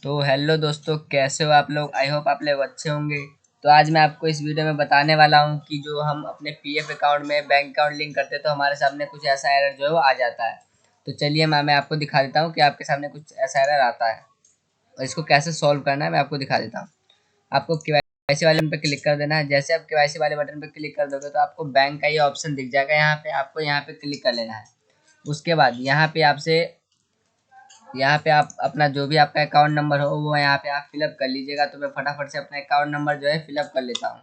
तो हेलो दोस्तों, कैसे हो आप लोग। आई होप आप लोग अच्छे होंगे। तो आज मैं आपको इस वीडियो में बताने वाला हूं कि जो हम अपने पीएफ अकाउंट में बैंक अकाउंट लिंक करते हैं तो हमारे सामने कुछ ऐसा एरर जो है वो आ जाता है। तो चलिए मैं आपको दिखा देता हूं कि आपके सामने कुछ ऐसा एरर आता है और इसको कैसे सॉल्व करना है मैं आपको दिखा देता हूँ। आपको केवाईसी वाले बटन पर क्लिक कर देना है। जैसे आप केवाईसी वाले बटन पर क्लिक कर दोगे तो आपको बैंक का ये ऑप्शन दिख जाएगा। यहाँ पे आपको यहाँ पे क्लिक कर लेना है। उसके बाद यहाँ पे आप अपना जो भी आपका अकाउंट नंबर हो वो यहाँ पे आप फिलअप कर लीजिएगा। तो मैं फटाफट से अपना अकाउंट नंबर जो है फिलअप कर लेता हूँ।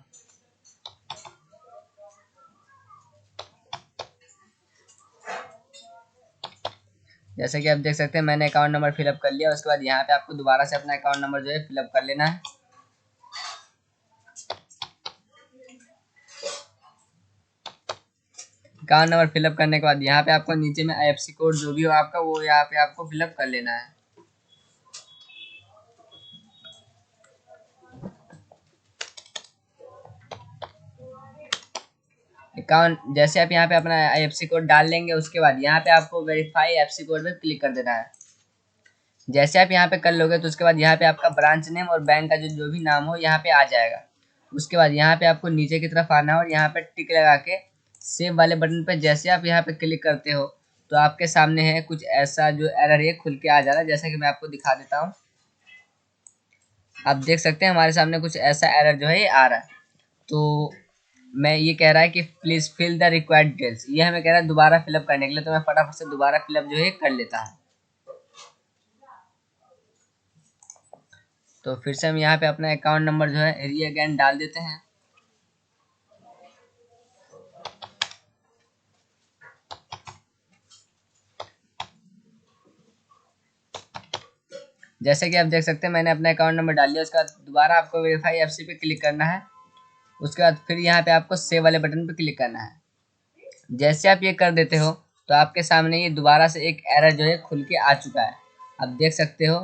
जैसे कि आप देख सकते हैं मैंने अकाउंट नंबर फिलअप कर लिया। उसके बाद यहाँ पे आपको दोबारा से अपना अकाउंट नंबर जो है फिलअप कर लेना है। अकाउंट नंबर फिलअप करने के बाद यहाँ पे आपको नीचे में आईएफएससी कोड जो भी हो आपका वो यहाँ पे आपको फिलअप कर लेना है। अकाउंट जैसे आप यहाँ पे अपना आईएफएससी कोड डाल लेंगे उसके बाद यहाँ पे आपको वेरीफाई आईएफएससी कोड पे क्लिक कर देना है। जैसे आप यहाँ पे कर लोगे तो उसके बाद यहाँ पे आपका ब्रांच नेम और बैंक का जो भी नाम हो यहाँ पे आ जाएगा। उसके बाद यहाँ पे आपको नीचे की तरफ आना है और यहाँ पे टिक लगा के सेव वाले बटन पे जैसे आप यहाँ पे क्लिक करते हो तो आपके सामने है कुछ ऐसा जो एरर है खुल के आ जा रहा है। जैसा कि मैं आपको दिखा देता हूँ। आप देख सकते हैं हमारे सामने कुछ ऐसा एरर जो है ये आ रहा है। तो मैं ये कह रहा है कि please fill the required details, ये हमें कह रहा है दोबारा फिलअप करने के लिए। तो मैं फटाफट से दोबारा फिलअप जो है कर लेता हूँ। तो फिर से हम यहाँ पे अपना अकाउंट नंबर जो है री अगेन डाल देते हैं। जैसे कि आप देख सकते हैं मैंने अपना अकाउंट नंबर डाल लिया। उसके बाद दोबारा आपको वेरीफाई एफसी पे क्लिक करना है। उसके बाद फिर यहाँ पे आपको सेव वाले बटन पे क्लिक करना है। जैसे आप ये कर देते हो तो आपके सामने ये दोबारा से एक एरर जो है खुल के आ चुका है। आप देख सकते हो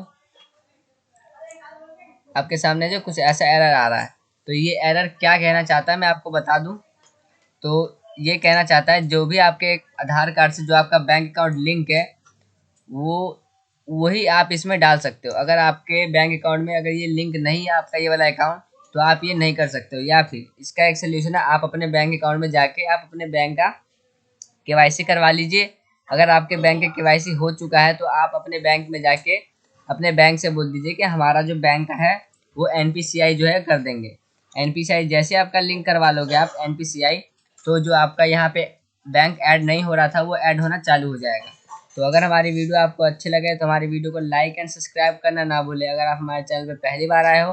आपके सामने जो कुछ ऐसा एरर आ रहा है। तो ये एरर क्या कहना चाहता है मैं आपको बता दूं। तो ये कहना चाहता है जो भी आपके आधार कार्ड से जो आपका बैंक अकाउंट लिंक है वो वही आप इसमें डाल सकते हो। अगर आपके बैंक अकाउंट में अगर ये लिंक नहीं है आपका ये वाला अकाउंट तो आप ये नहीं कर सकते हो। या फिर इसका एक सोल्यूशन है, आप अपने बैंक अकाउंट में जाके आप अपने बैंक का केवाईसी करवा लीजिए। अगर आपके बैंक का केवाईसी हो चुका है तो आप अपने बैंक में जाके अपने बैंक से बोल दीजिए कि हमारा जो बैंक है वो एनपीसीआई जो है कर देंगे। एनपीसीआई जैसे आपका लिंक करवा लोगे आप एनपीसीआई तो जो आपका यहाँ पे बैंक ऐड नहीं हो रहा था वो ऐड होना चालू हो जाएगा। तो अगर हमारी वीडियो आपको अच्छे लगे तो हमारी वीडियो को लाइक एंड सब्सक्राइब करना ना भूलें। अगर आप हमारे चैनल पर पहली बार आए हो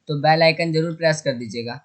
तो बेल आइकन जरूर प्रेस कर दीजिएगा।